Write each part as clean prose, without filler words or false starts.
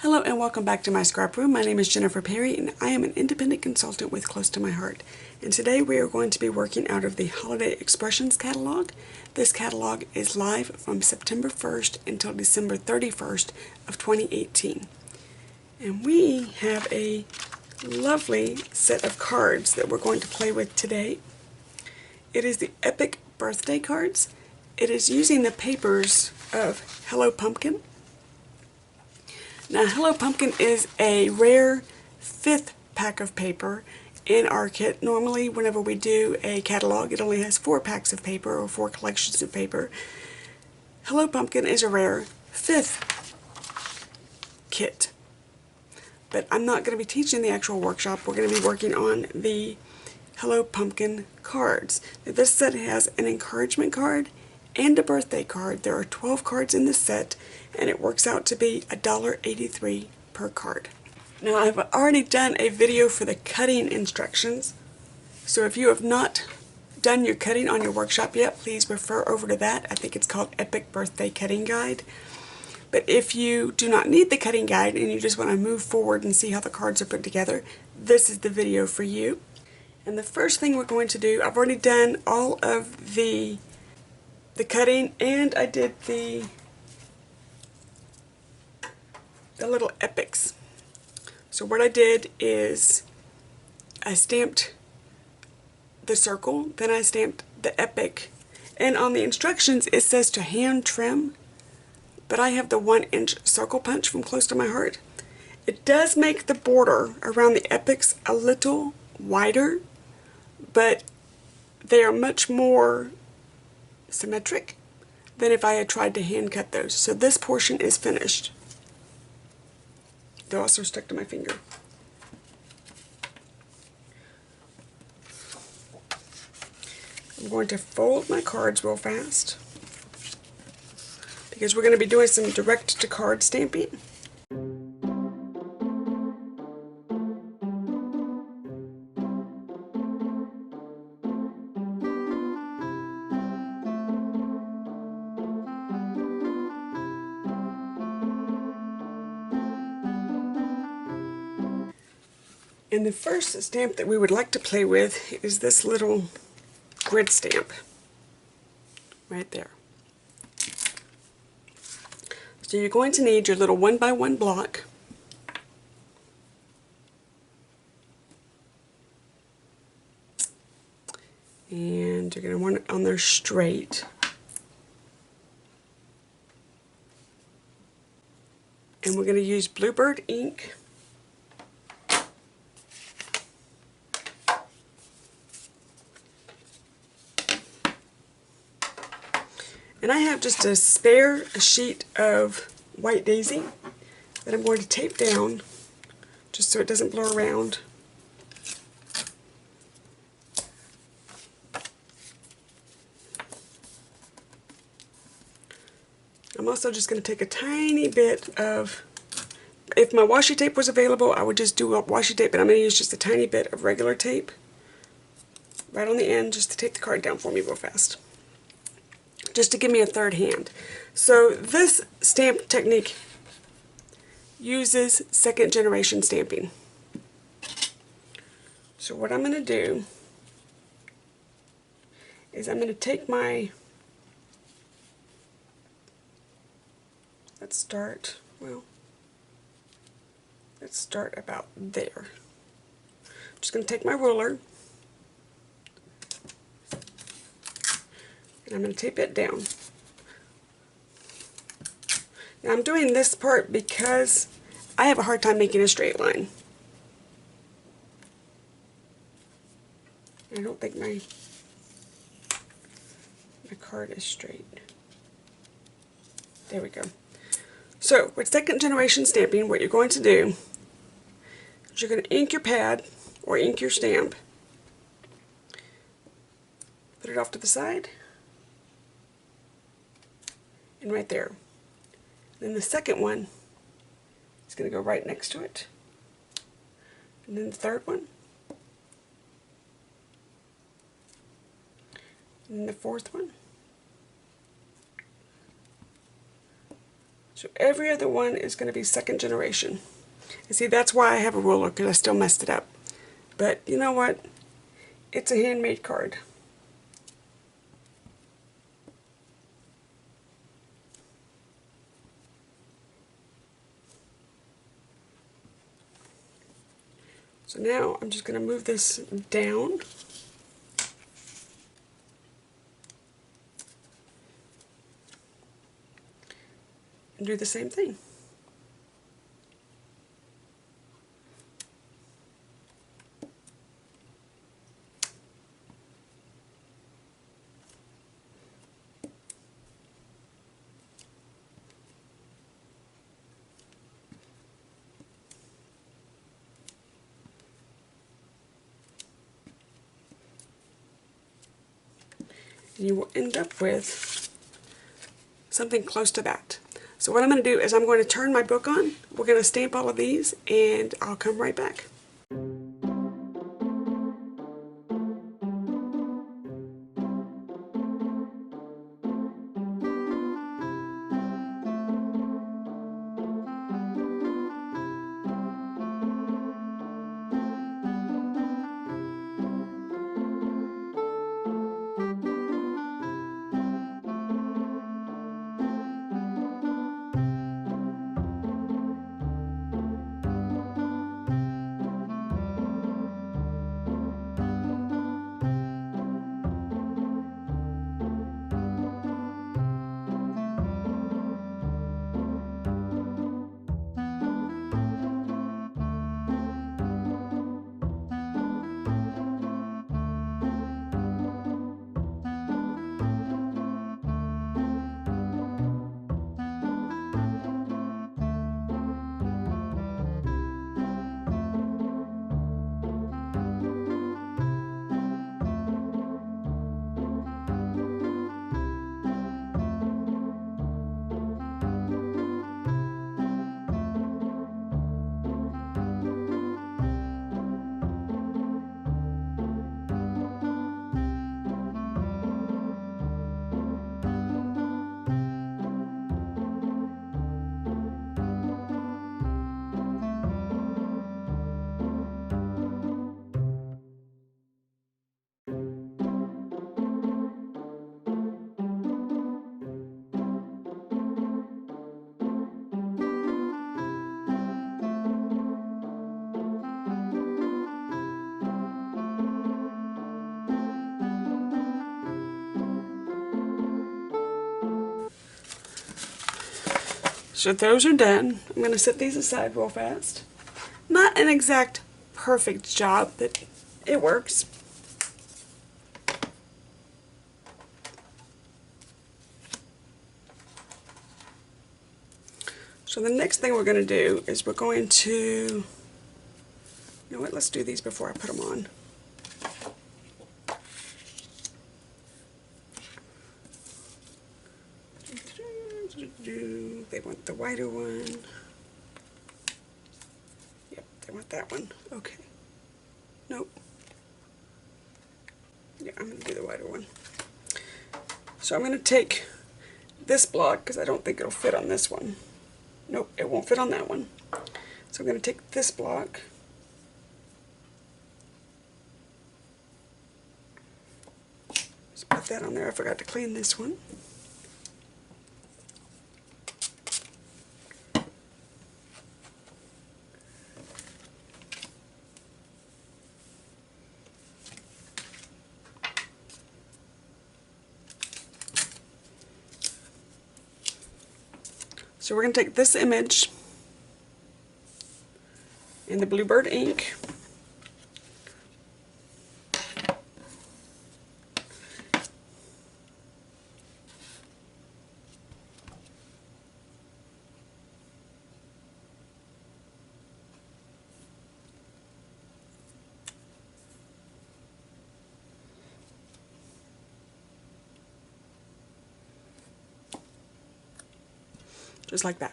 Hello and welcome back to my scrap room. My name is Jennifer Perry and I am an independent consultant with Close to My Heart. And today we are going to be working out of the Holiday Expressions catalog. This catalog is live from September 1st until December 31st of 2018. And we have a lovely set of cards that we're going to play with today. It is the Epic Birthday cards. It is using the papers of Hello Pumpkin. Now, Hello Pumpkin is a rare 5th pack of paper in our kit. Normally, whenever we do a catalog, it only has 4 packs of paper or 4 collections of paper. Hello Pumpkin is a rare 5th kit. But I'm not going to be teaching the actual workshop. We're going to be working on the Hello Pumpkin cards. Now, this set has an encouragement card and a birthday card. There are 12 cards in this set, and it works out to be $1.83 per card. Now, I've already done a video for the cutting instructions, so if you have not done your cutting on your workshop yet, please refer over to that. I think it's called Epic Birthday Cutting Guide. But if you do not need the cutting guide and you just want to move forward and see how the cards are put together, this is the video for you. And the first thing we're going to do, I've already done all of the cutting, and I did the little epics. So what I did is I stamped the circle, then I stamped the epic, and on the instructions it says to hand trim, but I have the 1-inch circle punch from Close to My Heart. It does make the border around the epics a little wider, but they are much more symmetric than if I had tried to hand cut those. So this portion is finished. They're also stuck to my finger. I'm going to fold my cards real fast because we're going to be doing some direct to card stamping. And the first stamp that we would like to play with is this little grid stamp right there. So you're going to need your little 1x1 block, and you're going to want it on there straight. And we're going to use Bluebird ink. And I have just a spare sheet of White Daisy that I'm going to tape down just so it doesn't blow around. I'm also just going to take a tiny bit of, if my washi tape was available, I would just do a washi tape, but I'm going to use just a tiny bit of regular tape right on the end just to tape the card down for me real fast, just to give me a third hand. So this stamp technique uses second generation stamping. So what I'm going to do is I'm going to take my, let's start about there. I'm just going to take my ruler and I'm going to tape it down. Now I'm doing this part because I have a hard time making a straight line. I don't think my card is straight. There we go. So with second generation stamping, what you're going to do is you're going to ink your pad or ink your stamp, put it off to the side, and right there. Then the second one is going to go right next to it. And then the third one. And then the fourth one. So every other one is going to be second generation. And see, that's why I have a ruler, because I still messed it up. But you know what? It's a handmade card. So now I'm just going to move this down. And do the same thing. And you will end up with something close to that. So what I'm going to do is I'm going to turn my book on, we're going to stamp all of these, and I'll come right back. So those are done. I'm going to set these aside real fast. Not an exact perfect job, but it works. So the next thing we're going to do is we're going to, you know what, let's do these before I put them on. They want the whiter one. Yep, they want that one. Okay. Nope. Yeah, I'm going to do the whiter one. So I'm going to take this block, because I don't think it'll fit on this one. Nope, it won't fit on that one. So I'm going to take this block, just put that on there. I forgot to clean this one. So we're going to take this image in the Bluebird ink, just like that.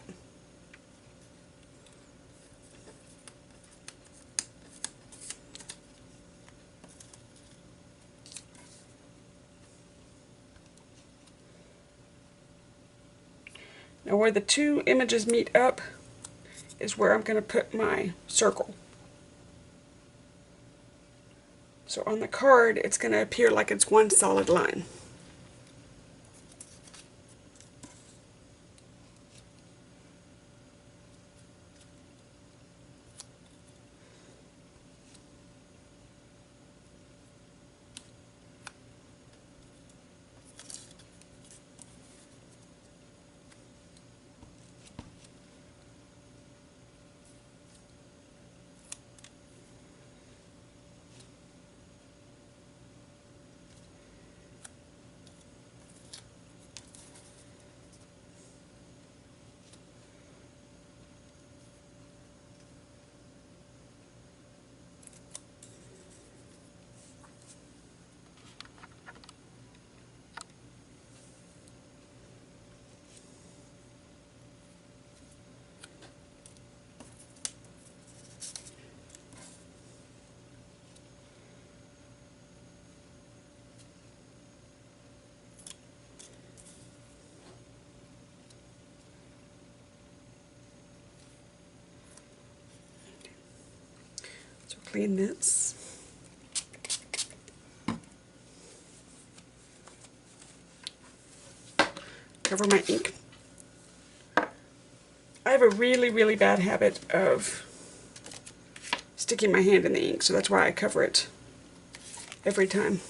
Now where the two images meet up is where I'm going to put my circle. So on the card, it's going to appear like it's one solid line. So clean this. Cover my ink. I have a really bad habit of sticking my hand in the ink, so that's why I cover it every time.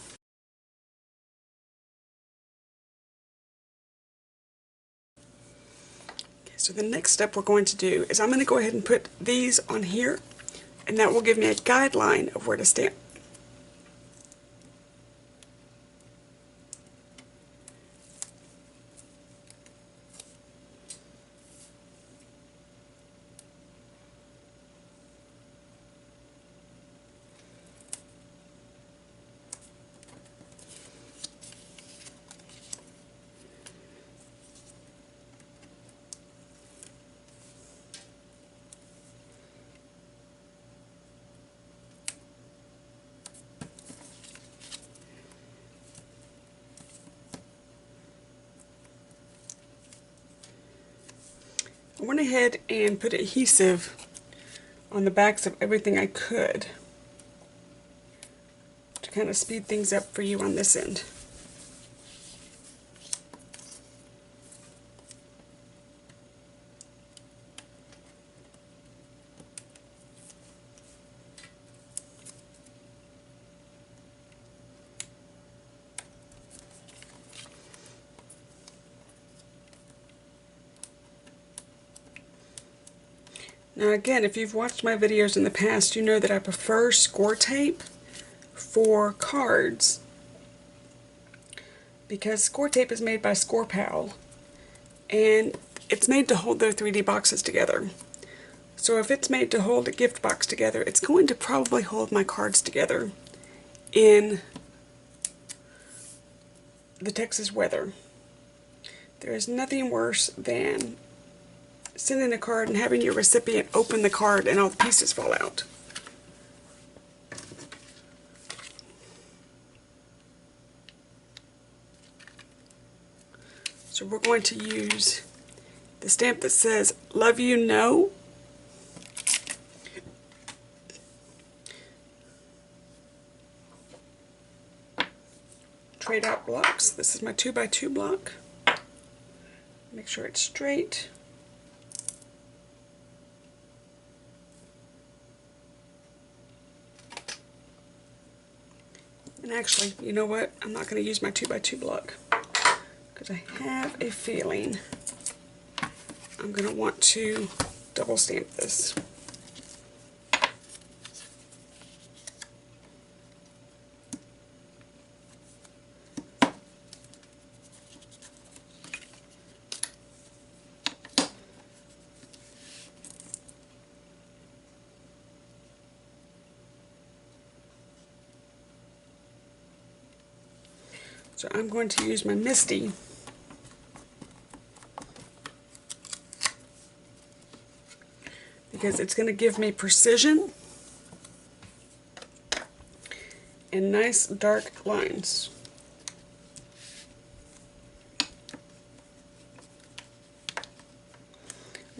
Okay, so the next step we're going to do is I'm going to go ahead and put these on here, and that will give me a guideline of where to stamp. I went ahead and put adhesive on the backs of everything I could to kind of speed things up for you on this end. Now again, if you've watched my videos in the past, you know that I prefer score tape for cards because score tape is made by ScorePal and it's made to hold their 3D boxes together. So if it's made to hold a gift box together, it's going to probably hold my cards together in the Texas weather. There is nothing worse than sending a card and having your recipient open the card and all the pieces fall out. So we're going to use the stamp that says "Love You No." Trade out blocks. This is my 2x2 block. Make sure it's straight. And actually, you know what? I'm not going to use my 2x2 block because I have a feeling I'm going to want to double stamp this. So I'm going to use my Misty because it's going to give me precision and nice dark lines.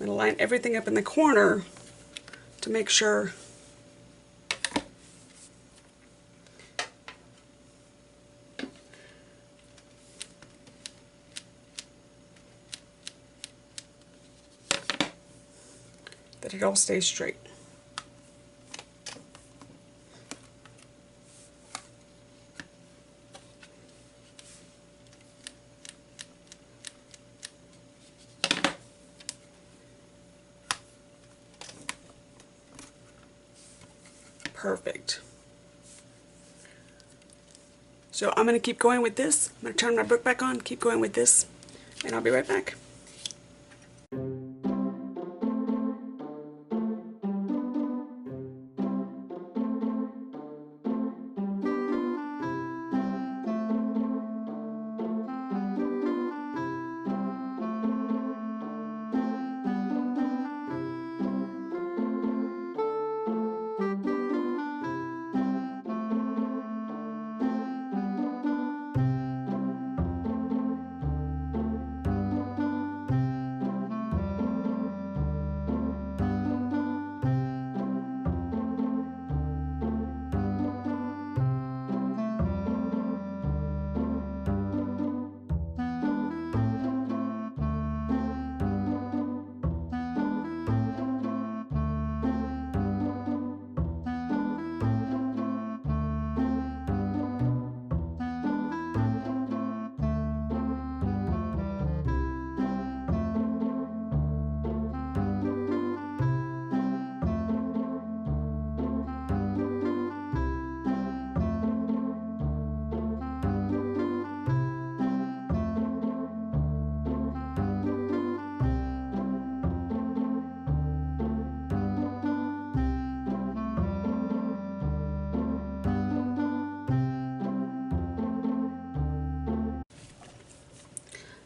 going to line everything up in the corner to make sure that it all stays straight. Perfect. So I'm going to keep going with this. I'm going to turn my book back on, keep going with this, and I'll be right back.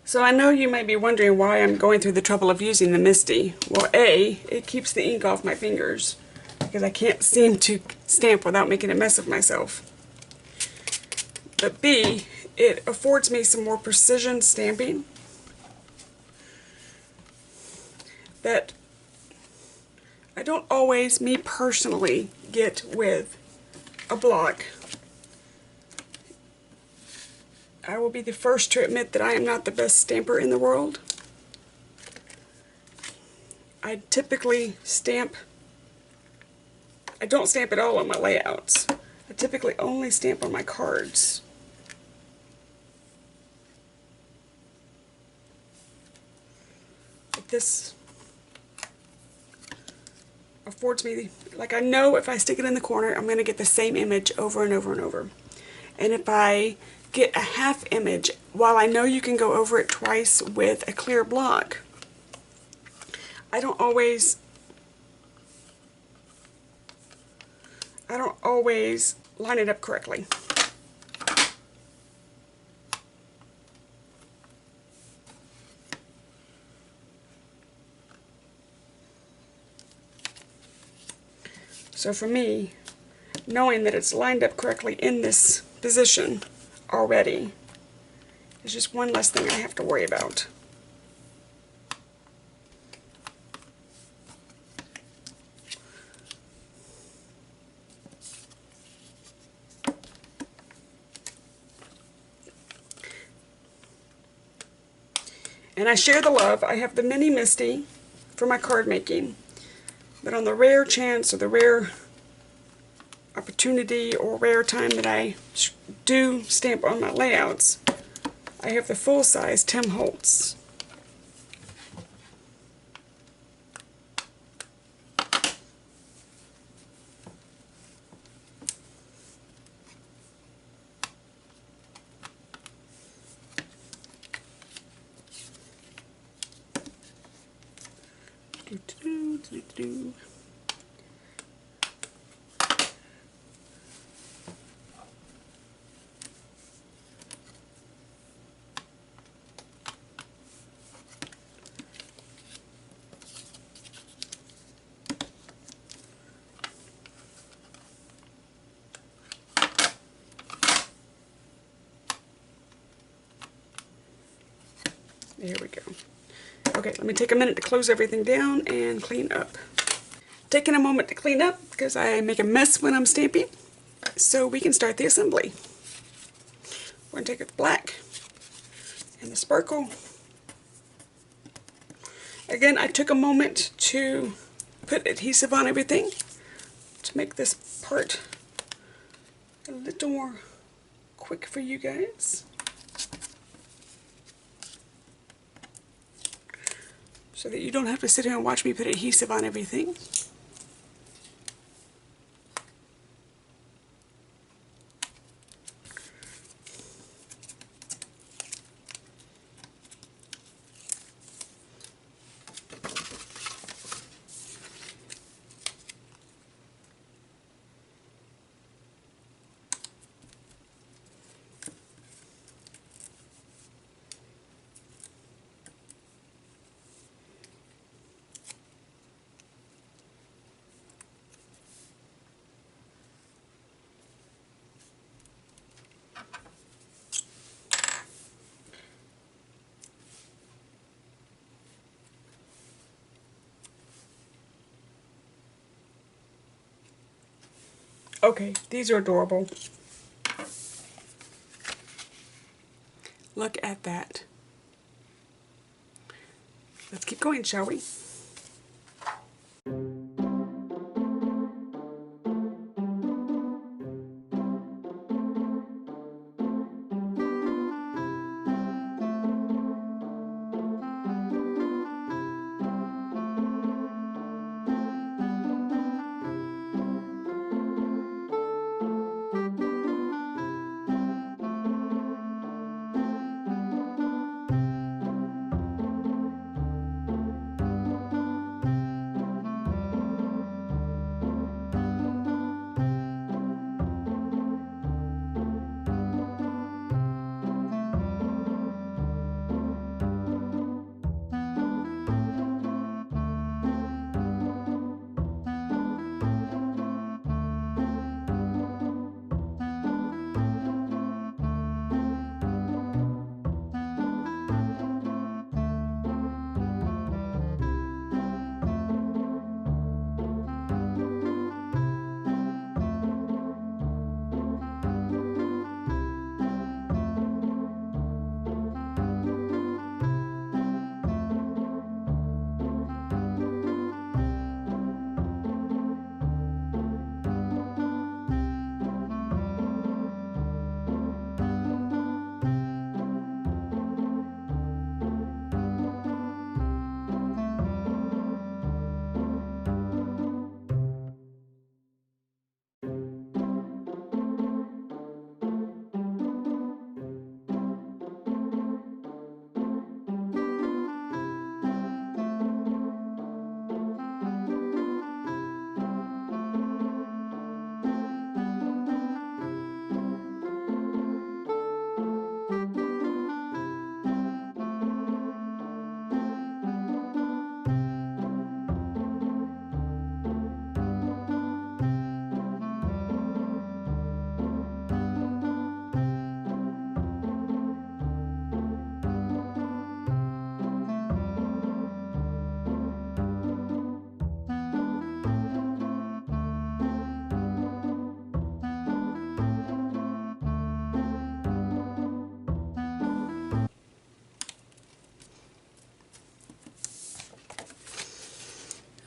So I know you may be wondering why I'm going through the trouble of using the Misty. Well, A, it keeps the ink off my fingers because I can't seem to stamp without making a mess of myself. But B, it affords me some more precision stamping that I don't always, me personally, get with a block. I will be the first to admit that I am not the best stamper in the world. I typically stamp, I don't stamp at all on my layouts. I typically only stamp on my cards. But this affords me, like I know if I stick it in the corner, I'm going to get the same image over and over and over. And if I get a half image, while I know you can go over it twice with a clear block, I don't always line it up correctly. So for me, knowing that it's lined up correctly in this position already is just one less thing I have to worry about. And I share the love. I have the mini Misty for my card making, but on the rare chance or the rare opportunity or rare time that I do stamp on my layouts, I have the full-size Tim Holtz. There we go. Okay, let me take a minute to close everything down and clean up. Taking a moment to clean up because I make a mess when I'm stamping, so we can start the assembly. We're going to take it black and the sparkle. Again, I took a moment to put adhesive on everything to make this part a little more quick for you guys. So that you don't have to sit here and watch me put adhesive on everything. Okay, these are adorable. Look at that. Let's keep going, shall we?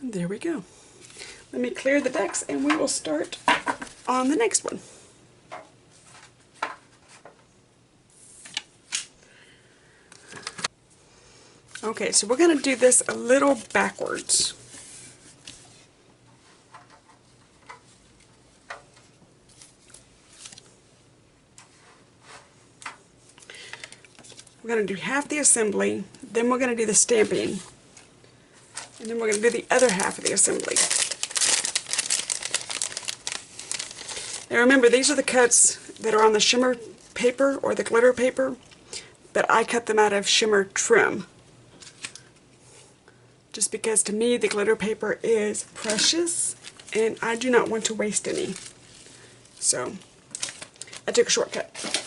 And there we go. Let me clear the decks and we will start on the next one. Okay, so we're going to do this a little backwards. We're going to do half the assembly, then we're going to do the stamping, and then we're going to do the other half of the assembly. Now remember, these are the cuts that are on the shimmer paper or the glitter paper, but I cut them out of shimmer trim. Just because to me the glitter paper is precious and I do not want to waste any. So I took a shortcut.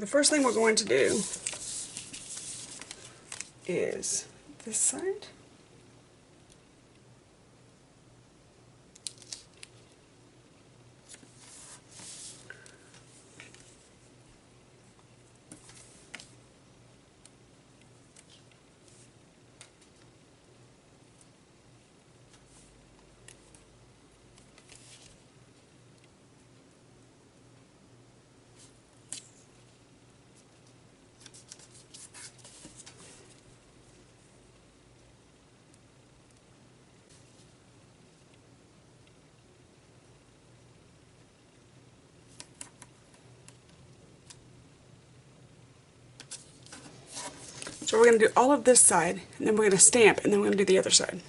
the first thing we're going to do is this side. So we're going to do all of this side, and then we're going to stamp, and then we're going to do the other side.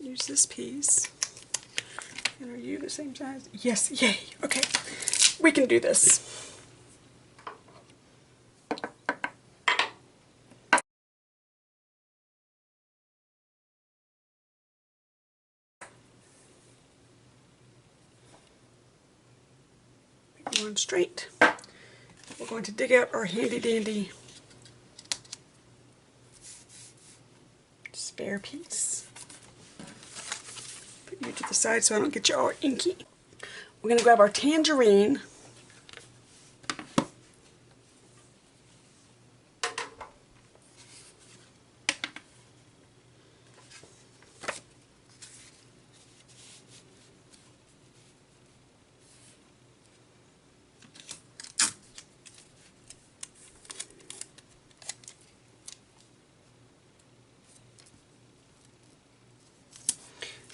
Use this piece. And are you the same size? Yes, yay, okay. We can do this. Going straight. We're going to dig out our handy dandy spare piece. Put you to the side so I don't get you all inky. We're going to grab our tangerine.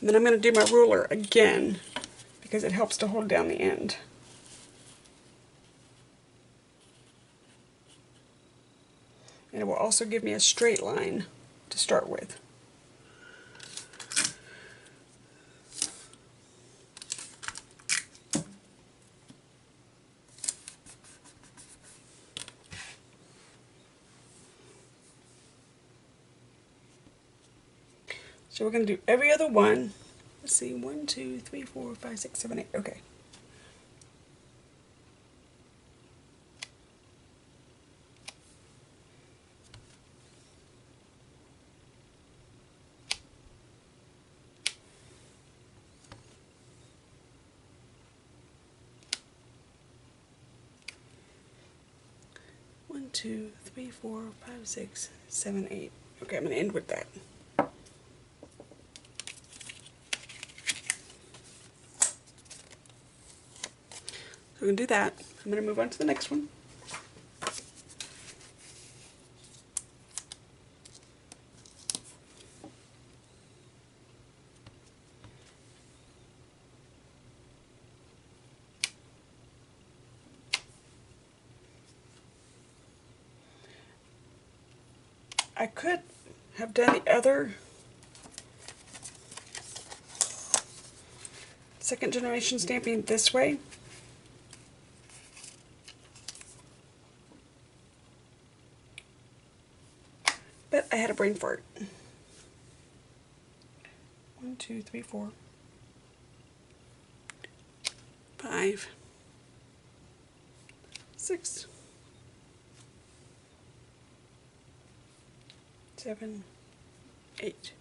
And then I'm going to do my ruler again because it helps to hold down the end. And it will also give me a straight line to start with. So we're going to do every other one. Let's see, 1, 2, 3, 4, 5, 6, 7, 8. Okay. One, 2, 3, 4, 5, 6, 7, 8. Okay, I'm going to end with that. We're going to do that. I'm going to move on to the next one. I could have done the other second generation stamping this way. But I had a brain fart. 1, 2, 3, 4, 5, 6, 7, 8.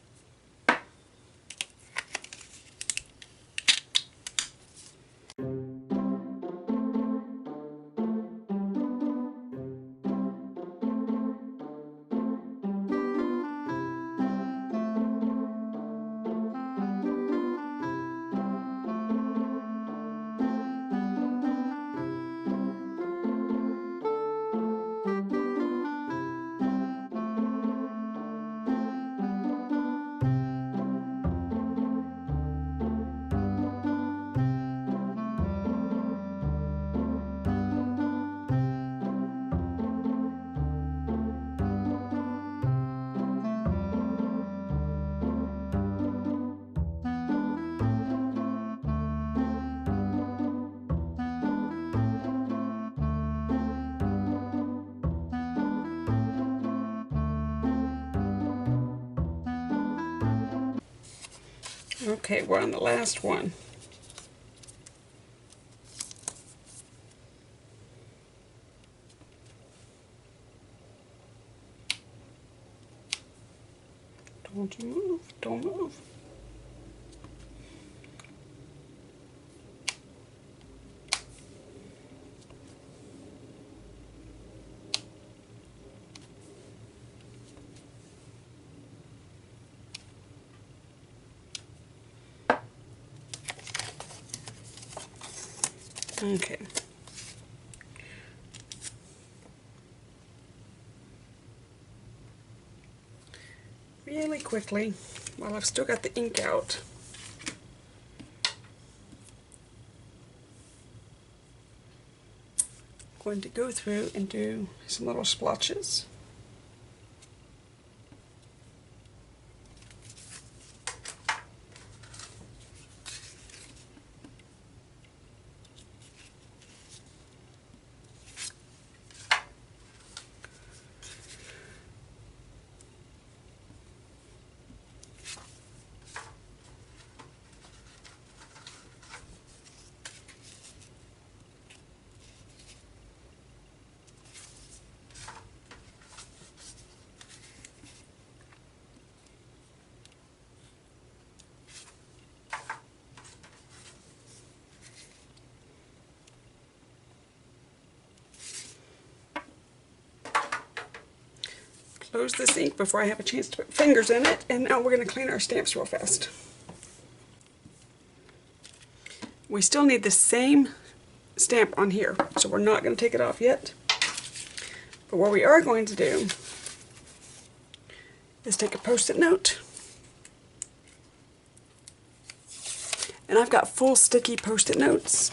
Okay, we're on the last one. Don't you move, don't move. Okay. Really quickly, while I've still got the ink out, I'm going to go through and do some little splotches. Close this ink before I have a chance to put fingers in it, and now we're going to clean our stamps real fast. We still need the same stamp on here, so we're not going to take it off yet. But what we are going to do is take a Post-it note, and I've got full sticky Post-it notes.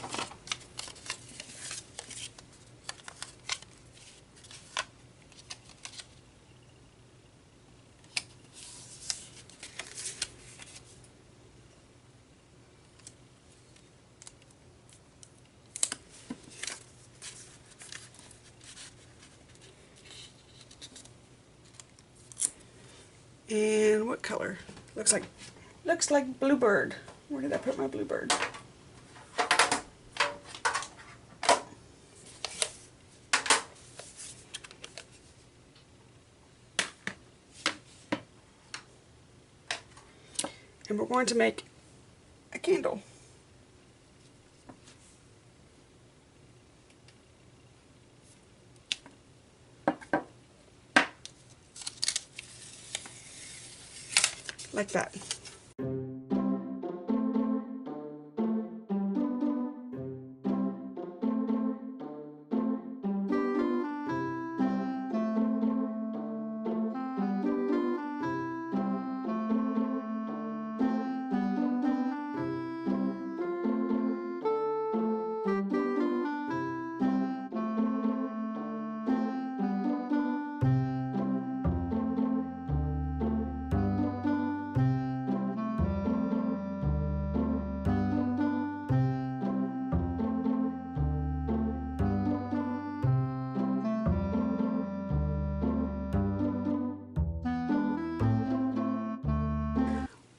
And what color? Looks like bluebird. Where did I put my bluebird? And we're going to make a candle. Like that.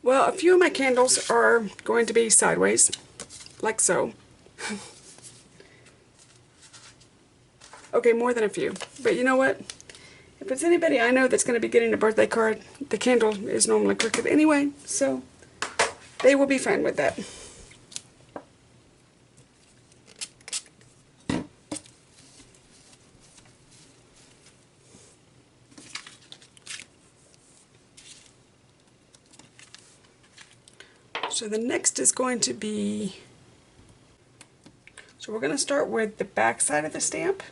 Well, a few of my candles are going to be sideways, like so. Okay, more than a few. But you know what? If it's anybody I know that's going to be getting a birthday card, the candle is normally crooked anyway, so they will be fine with that. So the next is going to be, so we're going to start with the back side of the stamp.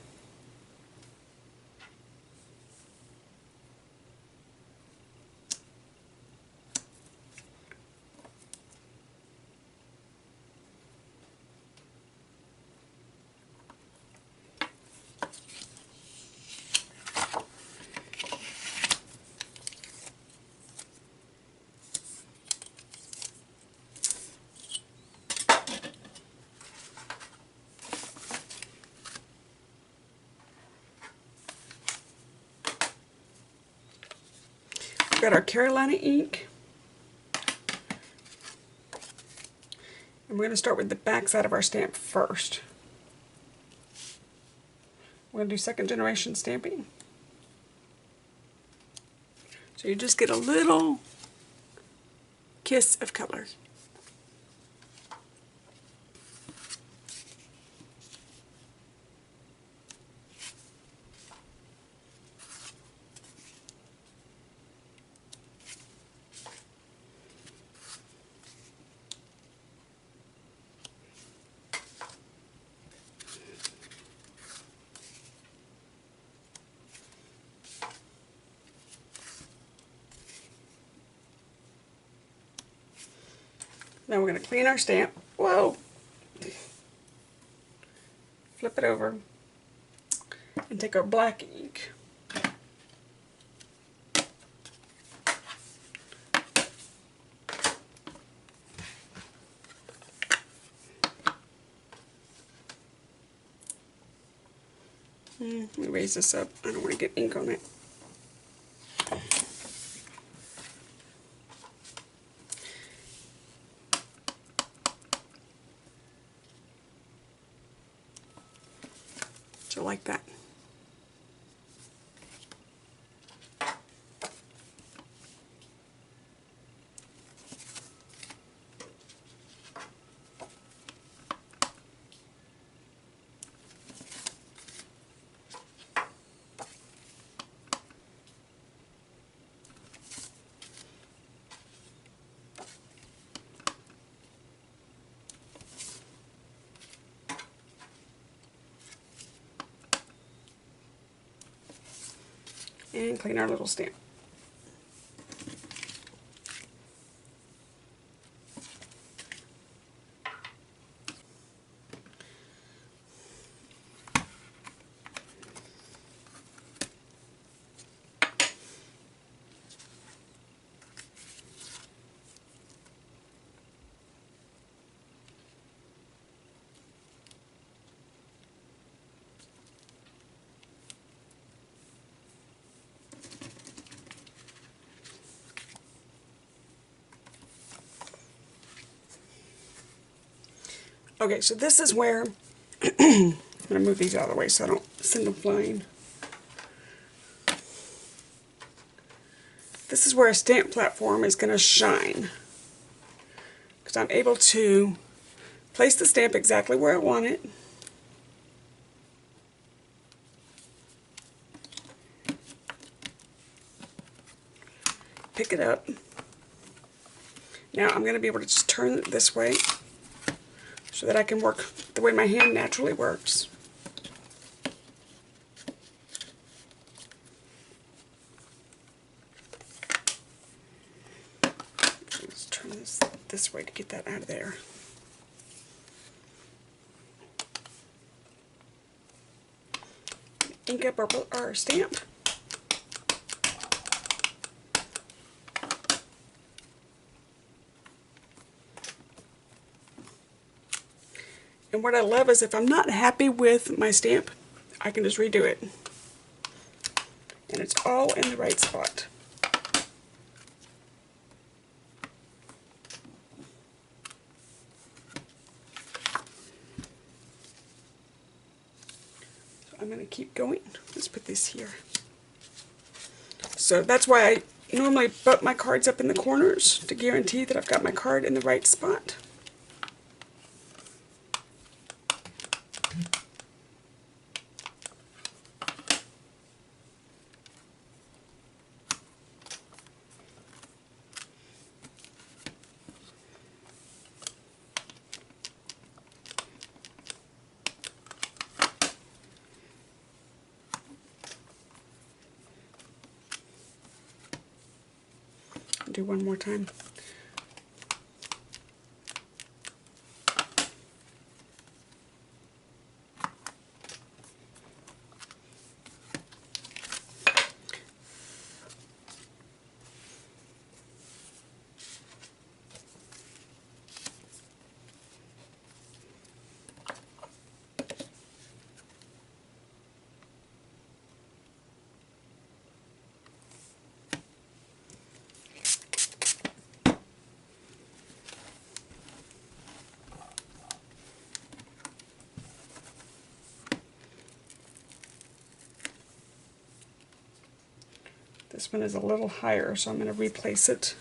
We've got our Carolina ink. And we're going to start with the back side of our stamp first. We're going to do second generation stamping. So you just get a little kiss of color. Now we're going to clean our stamp. Whoa! Flip it over and take our black ink. Let me raise this up. I don't want to get ink on it. So like that. And clean our little stamp. Okay, so this is where I'm going to move these out of the way so I don't send them flying. This is where a stamp platform is going to shine, because I'm able to place the stamp exactly where I want it. Pick it up. Now I'm going to be able to just turn it this way so that I can work the way my hand naturally works. Let's turn this way to get that out of there. Ink up our stamp. And what I love is if I'm not happy with my stamp, I can just redo it. And it's all in the right spot. So I'm going to keep going. Let's put this here. So that's why I normally butt my cards up in the corners to guarantee that I've got my card in the right spot. Do one more time. This one is a little higher, so I'm going to replace it.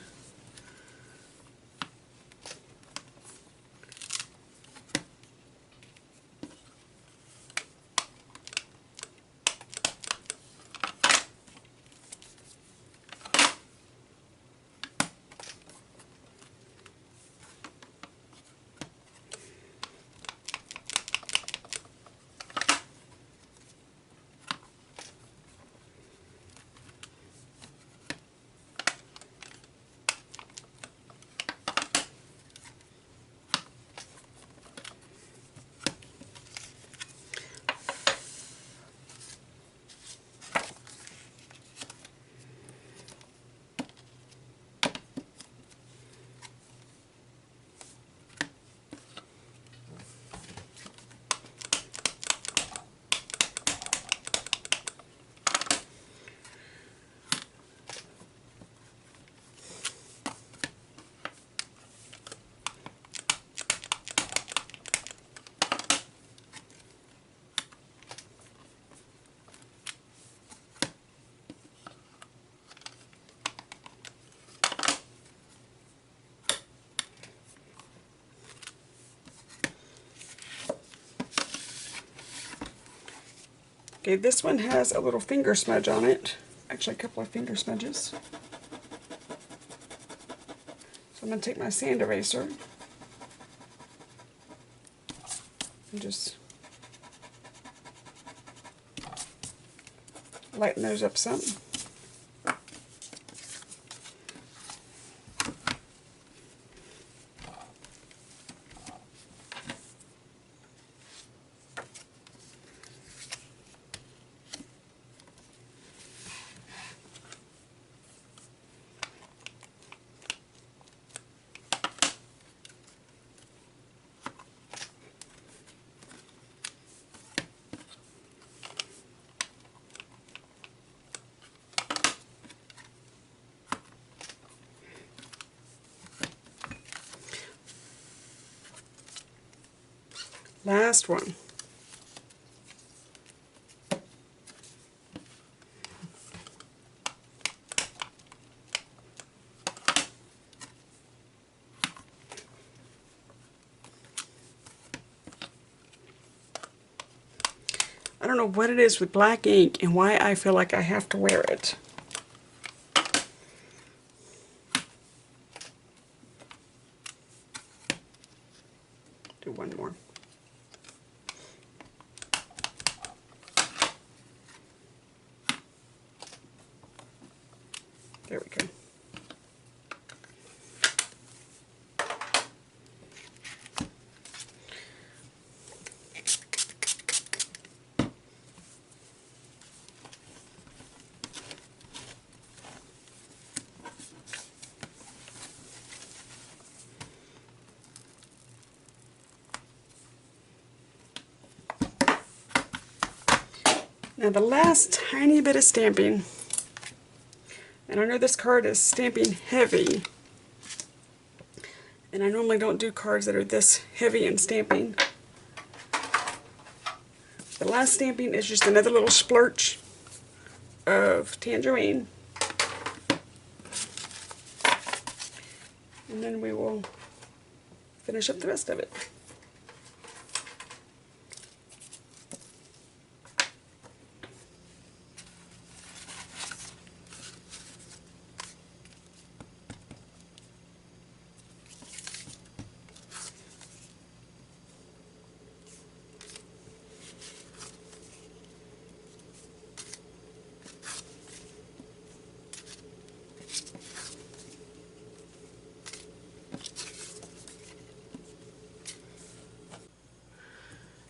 Okay, this one has a little finger smudge on it. Actually, a couple of finger smudges. So I'm going to take my sand eraser and just lighten those up some. Last one. I don't know what it is with black ink and why I feel like I have to wear it. Do one more. There we go. Now the last tiny bit of stamping, and I know this card is stamping heavy, and I normally don't do cards that are this heavy in stamping. The last stamping is just another little splurch of tangerine, and then we will finish up the rest of it.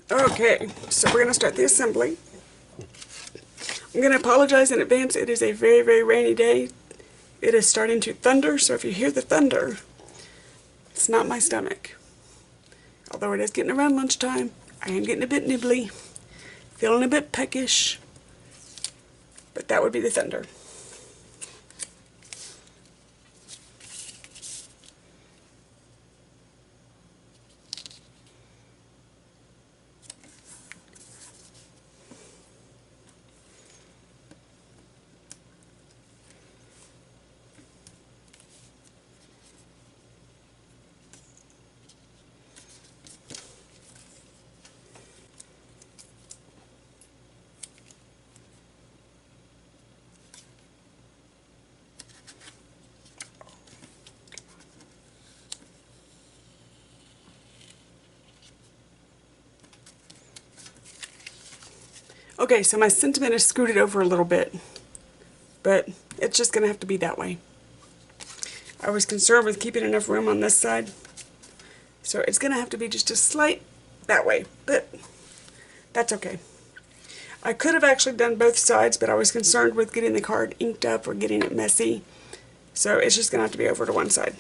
Okay, so we're going to start the assembly. I'm going to apologize in advance. It is a very, very rainy day. It is starting to thunder, so if you hear the thunder, it's not my stomach. Although it is getting around lunchtime, I am getting a bit nibbly, feeling a bit peckish, but that would be the thunder. Okay, so my sentiment is scooted over a little bit, but it's just going to have to be that way. I was concerned with keeping enough room on this side, so it's going to have to be just a slight that way, but that's okay. I could have actually done both sides, but I was concerned with getting the card inked up or getting it messy, so it's just going to have to be over to one side.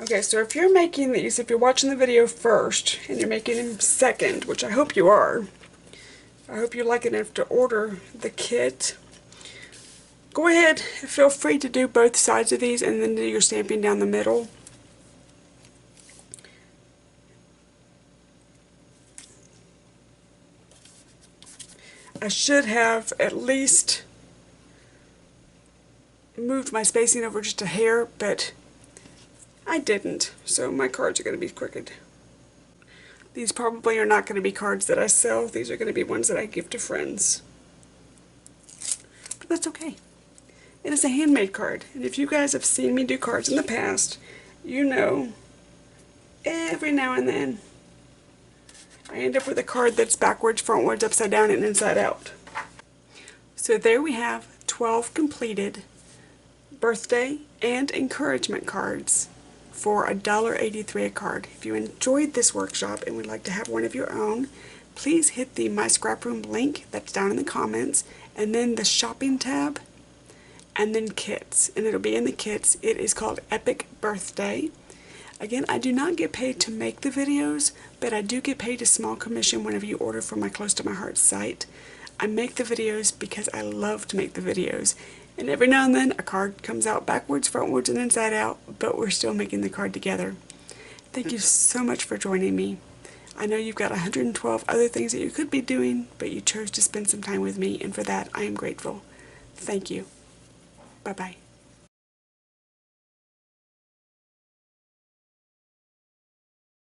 Okay, so if you're making these, if you're watching the video first and you're making them second, which I hope you are, I hope you like it enough to order the kit, go ahead, feel free to do both sides of these and then do your stamping down the middle. I should have at least moved my spacing over just a hair, but I didn't, so my cards are going to be crooked. These probably are not going to be cards that I sell. These are going to be ones that I give to friends. But that's okay. It is a handmade card, and if you guys have seen me do cards in the past, you know every now and then I end up with a card that's backwards, frontwards, upside down, and inside out. So there we have 12 completed birthday and encouragement cards for $1.83 a card. If you enjoyed this workshop and would like to have one of your own, please hit the My Scrap Room link that's down in the comments, and then the shopping tab, and then kits, and it'll be in the kits. It is called Epic Birthday. Again, I do not get paid to make the videos, but I do get paid a small commission whenever you order from my Close to My Heart site. I make the videos because I love to make the videos. And every now and then a card comes out backwards, frontwards, and inside out, but we're still making the card together. Thank you so much for joining me. I know you've got 112 other things that you could be doing, but you chose to spend some time with me, and for that I am grateful. Thank you. Bye-bye.